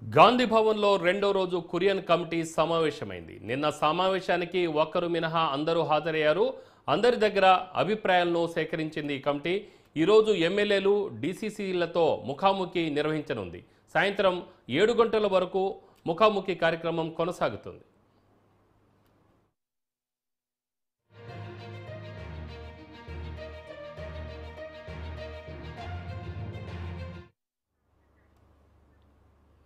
గాంధీ భవన్లో రెండో రోజు కురియన్ కమిటీ సమావేశమైంది. నిన్న సమావేశానికి ఒక్కరు మినహా అందరూ హాజరయ్యారు. అందరి దగ్గర అభిప్రాయాలను సేకరించింది ఈ కమిటీ. ఈరోజు ఎమ్మెల్యేలు డీసీసీలతో ముఖాముఖి నిర్వహించనుంది. సాయంత్రం 7 గంటల వరకు ముఖాముఖి కార్యక్రమం కొనసాగుతుంది.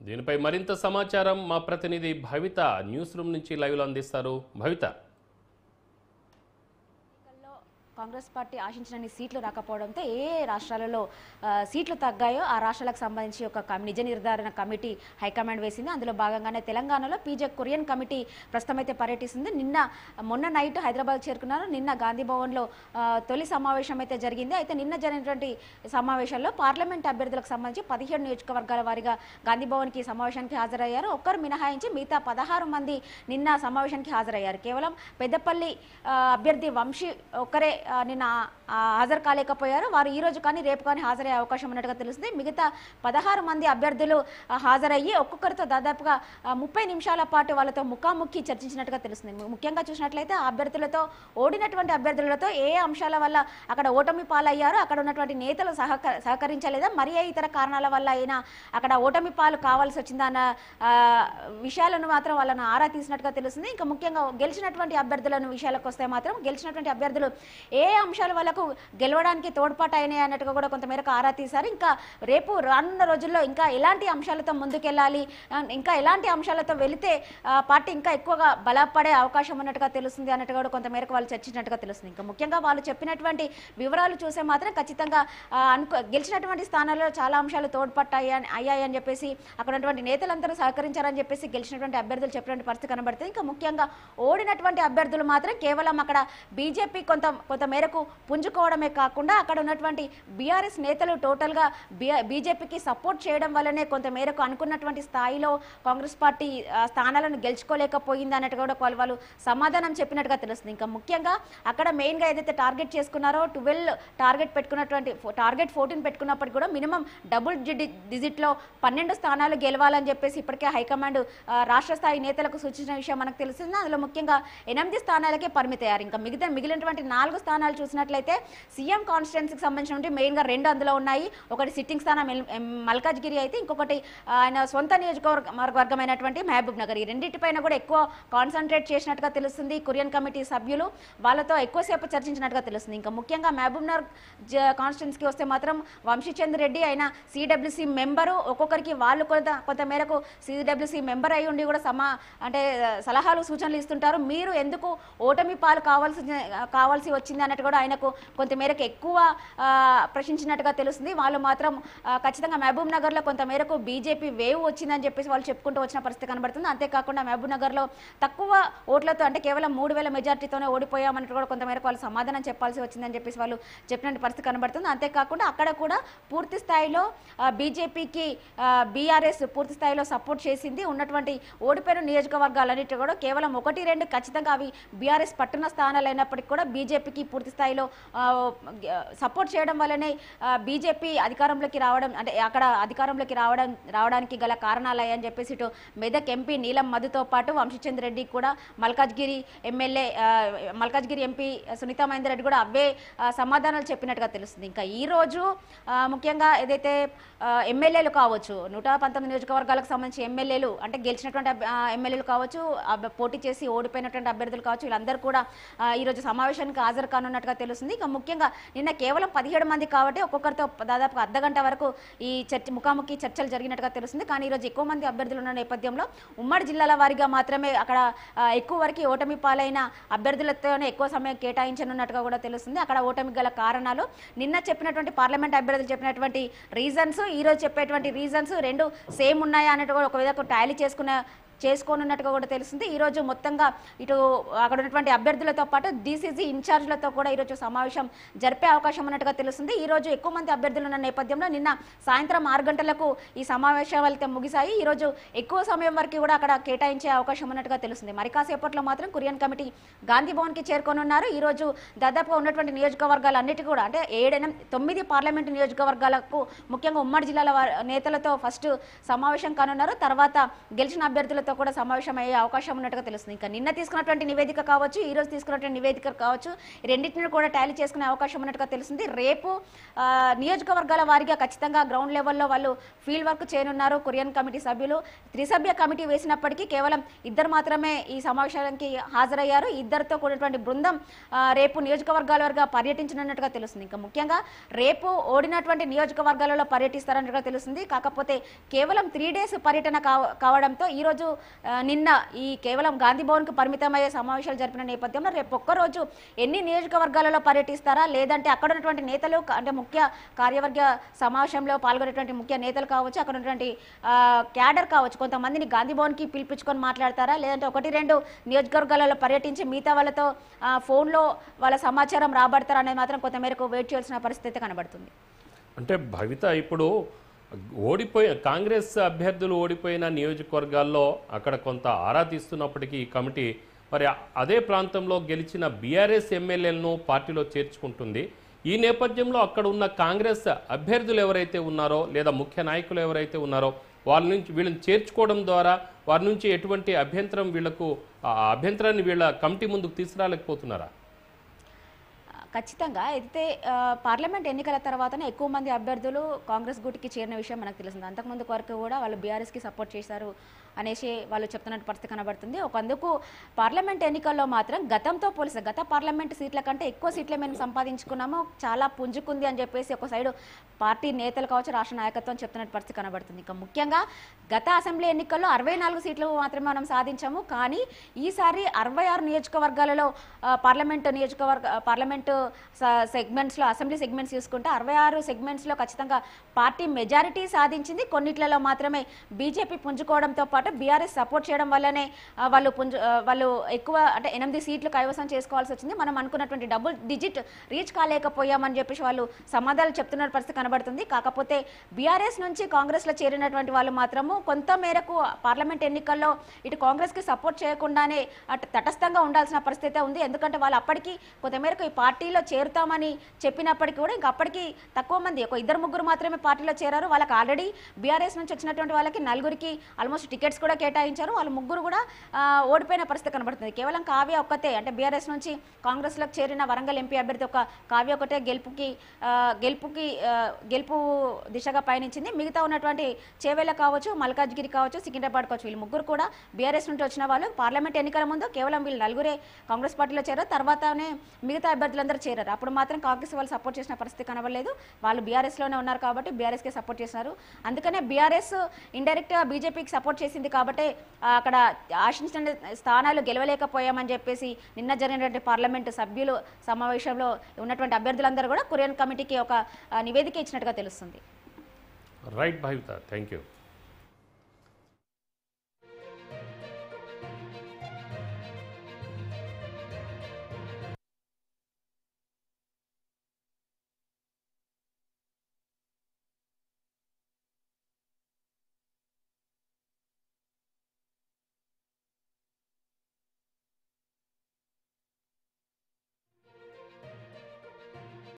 దీనిపై మరింత సమాచారం మా ప్రతినిధి భవిత న్యూస్ రూమ్ నుంచి లైవ్లో అందిస్తారు. భవిత, కాంగ్రెస్ పార్టీ ఆశించిన సీట్లు రాకపోవడంతో ఏ రాష్ట్రాలలో సీట్లు తగ్గాయో ఆ రాష్ట్రాలకు సంబంధించి ఒక నిజ నిర్ధారణ కమిటీ హైకమాండ్ వేసింది. అందులో భాగంగానే తెలంగాణలో పీజే కురియన్ కమిటీ ప్రస్తుతం అయితే పర్యటిస్తుంది. మొన్న నైట్ హైదరాబాద్ చేరుకున్నారు. నిన్న గాంధీ భవన్లో తొలి సమావేశం అయితే జరిగింది. అయితే నిన్న జరిగినటువంటి సమావేశంలో పార్లమెంట్ అభ్యర్థులకు సంబంధించి 17 నియోజకవర్గాల వారీగా గాంధీ భవన్కి సమావేశానికి హాజరయ్యారు. ఒక్కరు మినహాయించి మిగతా 16 మంది నిన్న సమావేశానికి హాజరయ్యారు. కేవలం పెద్దపల్లి అభ్యర్థి వంశీ ఒక్కరే నిన్న హాజరు కాలేకపోయారు. వారు ఈ రోజు కానీ రేపు కానీ హాజరయ్యే అవకాశం ఉన్నట్టుగా తెలుస్తుంది. మిగతా 16 మంది అభ్యర్థులు హాజరయ్యి ఒక్కొక్కరితో దాదాపుగా 30 నిమిషాల పాటు వాళ్ళతో ముఖాముఖి చర్చించినట్టుగా తెలుస్తుంది. ముఖ్యంగా చూసినట్లయితే ఆ అభ్యర్థులతో ఓడినటువంటి అభ్యర్థులతో ఏ అంశాల వల్ల అక్కడ ఓటమి పాలయ్యారో, అక్కడ ఉన్నటువంటి నేతలు సహకరించలేదా, మరి ఏ ఇతర కారణాల వల్ల అయినా అక్కడ ఓటమి పాలు కావాల్సి వచ్చిందా అన్న విషయాలను మాత్రం వాళ్ళను ఆరా తీసినట్టుగా తెలుస్తుంది. ఇంకా ముఖ్యంగా గెలిచినటువంటి అభ్యర్థులను విషయాలకు వస్తే మాత్రం గెలిచినటువంటి అభ్యర్థులు ఏ అంశాల వరకు గెలవడానికి తోడ్పాటు అయినాయి అన్నట్టుగా కూడా కొంతమేరకు ఆరా తీశారు. ఇంకా రేపు రానున్న రోజుల్లో ఇంకా ఎలాంటి అంశాలతో ముందుకెళ్ళాలి, ఇంకా ఎలాంటి అంశాలతో వెళితే పార్టీ ఇంకా ఎక్కువగా బలపడే అవకాశం ఉన్నట్టుగా తెలుస్తుంది అన్నట్టుగా కూడా కొంతమేరకు వాళ్ళు చర్చించినట్టుగా తెలుస్తుంది. ఇంకా ముఖ్యంగా వాళ్ళు చెప్పినటువంటి వివరాలు చూసే మాత్రం ఖచ్చితంగా గెలిచినటువంటి స్థానాల్లో చాలా అంశాలు అయ్యాయని చెప్పేసి అక్కడ ఉన్నటువంటి నేతలందరూ సహకరించారని చెప్పేసి గెలిచినటువంటి అభ్యర్థులు చెప్పినటువంటి పరిస్థితి కనబడుతుంది. ఇంకా ముఖ్యంగా ఓడినటువంటి అభ్యర్థులు మాత్రం కేవలం అక్కడ బీజేపీ కొంత మేరకు పుంజుకోవడమే కాకుండా అక్కడ ఉన్నటువంటి బీఆర్ఎస్ నేతలు టోటల్గా బీజేపీకి సపోర్ట్ చేయడం వల్లనే కొంత మేరకు అనుకున్నటువంటి స్థాయిలో కాంగ్రెస్ పార్టీ స్థానాలను గెలుచుకోలేకపోయింది అన్నట్టుగా కూడా వాళ్ళు సమాధానం చెప్పినట్టుగా తెలుస్తుంది. ఇంకా ముఖ్యంగా అక్కడ మెయిన్గా ఏదైతే టార్గెట్ చేసుకున్నారో 12 టార్గెట్ 14 పెట్టుకున్నప్పటికీ కూడా మినిమం డబుల్ డిజిట్లో 12 స్థానాలు గెలవాలని చెప్పేసి ఇప్పటికే హైకమాండ్ రాష్ట్ర స్థాయి నేతలకు సూచించిన విషయం మనకు తెలుస్తుంది. అందులో ముఖ్యంగా 8 స్థానాలకే పరిమితయ్యారు. ఇంకా మిగిలినటువంటి 4 స్థానాలు చూసినట్లయితే సీఎం కాన్స్టిట్యున్సీకి సంబంధించిన మెయిన్గా 2 అందులో ఉన్నాయి. ఒకటి సిట్టింగ్ స్థానం మల్కాజ్గిరి అయితే ఇంకొకటి ఆయన సొంత నియోజకవర్గమైనటువంటి మహబూబ్ నగర్. ఈ రెండింటిపైన కూడా ఎక్కువ కాన్సన్ట్రేట్ చేసినట్టుగా తెలుస్తుంది. కురియన్ కమిటీ సభ్యులు వాళ్ళతో ఎక్కువసేపు చర్చించినట్టుగా తెలుస్తుంది. ఇంకా ముఖ్యంగా మహబూబ్ నగర్ కాన్స్టిట్యున్సీకి వస్తే మాత్రం వంశీచంద్ర రెడ్డి ఆయన సిడబ్ల్యూసీ మెంబరు. ఒక్కొక్కరికి వాళ్ళు కొంత మేరకు సిడబ్ల్యూసీ మెంబర్ అయి ఉండి కూడా సలహాలు సూచనలు ఇస్తుంటారు. మీరు ఎందుకు ఓటమి పాలు కావాల్సి వచ్చింది అన్నట్టు కూడా ఆయనకు కొంతమేరకు ఎక్కువ ప్రశ్నించినట్టుగా తెలుస్తుంది. వాళ్ళు మాత్రం ఖచ్చితంగా మహబూబ్ నగర్లో కొంతమేరకు బీజేపీ వేవ్ వచ్చిందని చెప్పేసి వాళ్ళు చెప్పుకుంటూ వచ్చిన పరిస్థితి కనబడుతుంది. అంతేకాకుండా మహబూబ్ నగర్లో తక్కువ ఓట్లతో అంటే కేవలం 3000 మెజార్టీతోనే ఓడిపోయామన్నట్టు కూడా కొంతమేరకు వాళ్ళు సమాధానం చెప్పాల్సి వచ్చిందని చెప్పేసి వాళ్ళు చెప్పిన పరిస్థితి కనబడుతుంది. అంతేకాకుండా అక్కడ కూడా పూర్తి స్థాయిలో బీజేపీకి బీఆర్ఎస్ పూర్తి స్థాయిలో సపోర్ట్ చేసింది. ఉన్నటువంటి ఓడిపోయిన నియోజకవర్గాలన్నిటి కూడా కేవలం 1-2 ఖచ్చితంగా అవి బీఆర్ఎస్ పట్టున స్థానాలు అయినప్పటికీ కూడా బీజేపీకి పూర్తి స్థాయిలో సపోర్ట్ చేయడం వల్లనే బీజేపీ అధికారంలోకి రావడం అక్కడ అధికారంలోకి రావడానికి గల కారణాలయ్యని చెప్పేసి ఇటు మెదక్ ఎంపీ నీలం మధుతో పాటు వంశీచంద్ర రెడ్డి కూడా మల్కాజ్గిరి ఎంపీ సునీతా మహేందర్ రెడ్డి కూడా అవే సమాధానాలు చెప్పినట్టుగా తెలుస్తుంది. ఇంకా ఈ రోజు ముఖ్యంగా ఏదైతే ఎమ్మెల్యేలు కావచ్చు 119 నియోజకవర్గాలకు సంబంధించి ఎమ్మెల్యేలు అంటే గెలిచినటువంటి ఎమ్మెల్యేలు కావచ్చు, పోటీ చేసి ఓడిపోయినటువంటి అభ్యర్థులు కావచ్చు, వీళ్ళందరూ కూడా ఈరోజు సమావేశానికి హాజరు కానున్నట్టుగా తెలుస్తుంది. ఇక ముఖ్యంగా నిన్న కేవలం 17 మంది కాబట్టి ఒక్కొక్కరితో దాదాపు అర్ధగంట వరకు ఈ ముఖాముఖి చర్చలు జరిగినట్టుగా తెలుస్తుంది. కానీ ఈరోజు ఎక్కువ మంది అభ్యర్థులు ఉన్న నేపథ్యంలో ఉమ్మడి జిల్లాల వారీగా మాత్రమే అక్కడ ఎక్కువ వరకు ఓటమి పాలైన అభ్యర్థులతోనే ఎక్కువ సమయం కేటాయించనున్నట్టుగా కూడా తెలుస్తుంది. అక్కడ ఓటమి గల కారణాలు నిన్న చెప్పినటువంటి పార్లమెంట్ అభ్యర్థులు చెప్పినటువంటి రీజన్స్, ఈరోజు చెప్పేటువంటి రీజన్స్ 2 సేమ్ ఉన్నాయా అన్నట్టు కూడా ఒక విధంగా టాలీ చేసుకోనున్నట్టుగా కూడా తెలుస్తుంది. ఈరోజు మొత్తంగా ఇటు అక్కడ ఉన్నటువంటి అభ్యర్థులతో పాటు డీసీసీ ఇన్ఛార్జ్లతో కూడా ఈరోజు సమావేశం జరిపే అవకాశం ఉన్నట్టుగా తెలుస్తుంది. ఈరోజు ఎక్కువ మంది అభ్యర్థులు ఉన్న నేపథ్యంలో నిన్న సాయంత్రం 6 గంటలకు ఈ సమావేశాలు అయితే ముగిశాయి. ఈరోజు ఎక్కువ సమయం వరకు కూడా అక్కడ కేటాయించే అవకాశం ఉన్నట్టుగా తెలుస్తుంది. మరి కాసేపట్లో మాత్రం కురియన్ కమిటీ గాంధీ భవన్కి చేరుకోనున్నారు. ఈరోజు దాదాపుగా ఉన్నటువంటి నియోజకవర్గాలన్నిటి కూడా అంటే 9 పార్లమెంటు నియోజకవర్గాలకు ముఖ్యంగా ఉమ్మడి జిల్లాల నేతలతో ఫస్ట్ సమావేశం కానున్నారు. తర్వాత గెలిచిన అభ్యర్థులతో కూడా సమావేశం అయ్యే అవకాశం ఉన్నట్టుగా తెలుస్తుంది. ఇంకా నిన్న తీసుకున్నటువంటి నివేదిక కావచ్చు, ఈ రోజు తీసుకున్నటువంటి నివేదిక కావచ్చు, రెండింటిని కూడా టాలీ చేసుకునే అవకాశం ఉన్నట్టుగా తెలుస్తుంది. రేపు నియోజకవర్గాల వారీగా ఖచ్చితంగా గ్రౌండ్ లెవెల్లో వాళ్ళు ఫీల్డ్ వర్క్ చేయనున్నారు కురియన్ కమిటీ సభ్యులు. త్రిసభ్య కమిటీ వేసినప్పటికీ కేవలం 2 మాత్రమే ఈ సమావేశానికి హాజరయ్యారు. ఇద్దరితో కూడినటువంటి బృందం రేపు నియోజకవర్గాల వారిగా పర్యటించనున్నట్టుగా తెలుస్తుంది. ఇంకా ముఖ్యంగా రేపు ఓడినటువంటి నియోజకవర్గాలలో పర్యటిస్తారన్నట్టుగా తెలుస్తుంది. కాకపోతే కేవలం 3 డేస్ పర్యటన కావడంతో ఈరోజు నిన్న ఈ కేవలం గాంధీ భవన్కు పరిమితమయ్యే సమావేశాలు జరిపిన నేపథ్యంలో రేపు ఒక్కరోజు ఎన్ని నియోజకవర్గాలలో పర్యటిస్తారా, లేదంటే అక్కడ ఉన్నటువంటి నేతలు అంటే ముఖ్య కార్యవర్గ సమావేశంలో పాల్గొనేటువంటి ముఖ్య నేతలు కావచ్చు, అక్కడ ఉన్నటువంటి క్యాడర్ కావచ్చు, కొంతమందిని గాంధీ భవన్కి పిలిపించుకొని మాట్లాడతారా, లేదంటే 1-2 నియోజకవర్గాలలో పర్యటించి మిగతా వాళ్ళతో ఫోన్లో వాళ్ళ సమాచారం రాబడతారా అనేది మాత్రం కొంతమేరకు వెయిట్ చేయాల్సిన పరిస్థితి కనబడుతుంది. అంటే భవిత ఇప్పుడు కాంగ్రెస్ అభ్యర్థులు ఓడిపోయిన నియోజకవర్గాల్లో అక్కడ కొంత ఆరా తీస్తున్నప్పటికీ ఈ కమిటీ మరి అదే ప్రాంతంలో గెలిచిన బీఆర్ఎస్ ఎమ్మెల్యేలను పార్టీలో చేర్చుకుంటుంది. ఈ నేపథ్యంలో అక్కడ ఉన్న కాంగ్రెస్ అభ్యర్థులు ఎవరైతే ఉన్నారో లేదా ముఖ్య నాయకులు ఎవరైతే ఉన్నారో వీళ్ళని చేర్చుకోవడం ద్వారా వారి నుంచి ఎటువంటి అభ్యంతరాన్ని వీళ్ళ కమిటీ ముందుకు తీసుకురాలేకపోతున్నారా? ఖచ్చితంగా అయితే పార్లమెంట్ ఎన్నికల తర్వాతనే ఎక్కువ మంది అభ్యర్థులు కాంగ్రెస్ గూటికి చేరిన విషయం మనకు తెలిసింది. అంతకుముందు వరకు కూడా వాళ్ళు బీఆర్ఎస్కి సపోర్ట్ చేశారు అనేసి వాళ్ళు చెప్తున్నట్టు పరిస్థితి కనబడుతుంది. ఒకందుకు పార్లమెంట్ ఎన్నికల్లో మాత్రం గతంతో పోలిస్తే గత పార్లమెంట్ సీట్ల కంటే ఎక్కువ సీట్లే మేము సంపాదించుకున్నాము, చాలా పుంజుకుంది అని చెప్పేసి ఒక సైడు పార్టీ నేతలు కావచ్చు, రాష్ట్ర నాయకత్వం చెప్తున్నట్టు పరిస్థితి కనబడుతుంది. ఇంకా ముఖ్యంగా గత అసెంబ్లీ ఎన్నికల్లో 64 సీట్లు మాత్రమే మనం సాధించాము. కానీ ఈసారి 66 నియోజకవర్గాలలో పార్లమెంటు సెగ్మెంట్స్లో అసెంబ్లీ సెగ్మెంట్స్ చూసుకుంటే 66 సెగ్మెంట్స్లో ఖచ్చితంగా పార్టీ మెజారిటీ సాధించింది. కొన్నిట్లలో మాత్రమే బీజేపీ పుంజుకోవడంతో పాటు బీఆర్ఎస్ సపోర్ట్ చేయడం వల్లనే వాళ్ళు ఎక్కువ అంటే 8 సీట్లు కైవసం చేసుకోవాల్సి వచ్చింది. మనం అనుకున్నటువంటి డబుల్ డిజిట్ రీచ్ కాలేకపోయామని చెప్పేసి వాళ్ళు సమాధానాలు చెప్తున్న పరిస్థితి కనబడుతుంది. కాకపోతే బీఆర్ఎస్ నుంచి కాంగ్రెస్లో చేరినటువంటి వాళ్ళు మాత్రము కొంత మేరకు పార్లమెంట్ ఎన్నికల్లో ఇటు కాంగ్రెస్కి సపోర్ట్ చేయకుండానే అటు తటస్థంగా ఉండాల్సిన పరిస్థితి ఉంది. ఎందుకంటే వాళ్ళు అప్పటికి కొంతమేరకు ఈ పార్టీలో చేరుతామని చెప్పినప్పటికీ కూడా ఇంకా అప్పటికి తక్కువ మంది, ఒక 2-3 మాత్రమే పార్టీలో చేరారు. వాళ్ళకి ఆల్రెడీ బీఆర్ఎస్ నుంచి వచ్చినటువంటి వాళ్ళకి 4కి ఆల్మోస్ట్ టికెట్స్ కూడా కేటాయించారు. వాళ్ళు 3 కూడా ఓడిపోయిన పరిస్థితి కనబడుతుంది. కేవలం కావ్య ఒక్కతే అంటే బీఆర్ఎస్ నుంచి కాంగ్రెస్లోకి చేరిన వరంగల్ ఎంపీ అభ్యర్థి కావ్య ఒకటే గెలుపు దిశగా పయనించింది. మిగతా ఉన్నటువంటి చేవేల కావచ్చు, మల్కాజ్గిరి కావచ్చు, సికింద్రాబాద్ కావచ్చు, వీళ్ళు 3 కూడా బీఆర్ఎస్ నుంచి వచ్చిన వాళ్ళు. పార్లమెంట్ ఎన్నికల ముందు కేవలం వీళ్ళు 4 కాంగ్రెస్ పార్టీలో చేరారు. తర్వాతనే మిగతా అభ్యర్థులందరూ చేరారు. అప్పుడు మాత్రం కాంగ్రెస్ వాళ్ళు సపోర్ట్ చేసిన పరిస్థితి కనబడలేదు. వాళ్ళు బీఆర్ఎస్లోనే ఉన్నారు కాబట్టి బీఆర్ఎస్కే సపోర్ట్ చేస్తున్నారు. అందుకనే బీఆర్ఎస్ ఇండైరెక్ట్గా బీజేపీకి సపోర్ట్ చేసింది కాబట్టి అక్కడ ఆశించిన స్థానాలు గెలవలేకపోయామని చెప్పేసి నిన్న జరిగినటువంటి పార్లమెంటు సభ్యులు సమావేశంలో ఉన్నటువంటి అభ్యర్థులందరూ కూడా కురియన్ కమిటీకి ఒక నివేదిక ఇచ్చినట్టుగా తెలుస్తుంది. Right Bhavitha, thank you.